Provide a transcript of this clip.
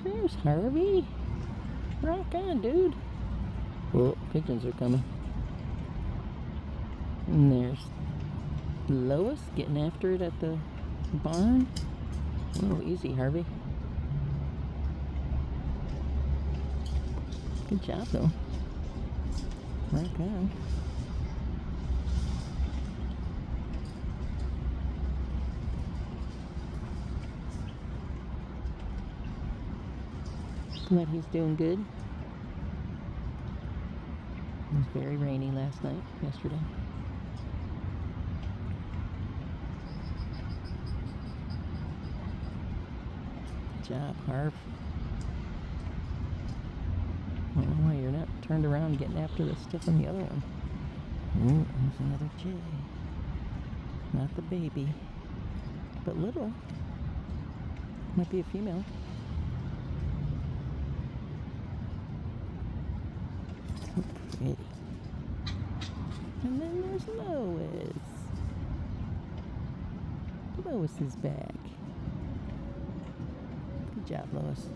There's Harvey. Rock on, dude. Well, pigeons are coming. And there's Lois getting after it at the barn. Oh, easy, Harvey. Good job, though. Rock on. Glad he's doing good. It was very rainy yesterday. Good job, Harv. I don't know why you're not turned around getting after the stuff on the other one. Oh, there's another jay. Not the baby, but little. Might be a female. So pretty. And then there's Lois. Lois is back. Good job, Lois.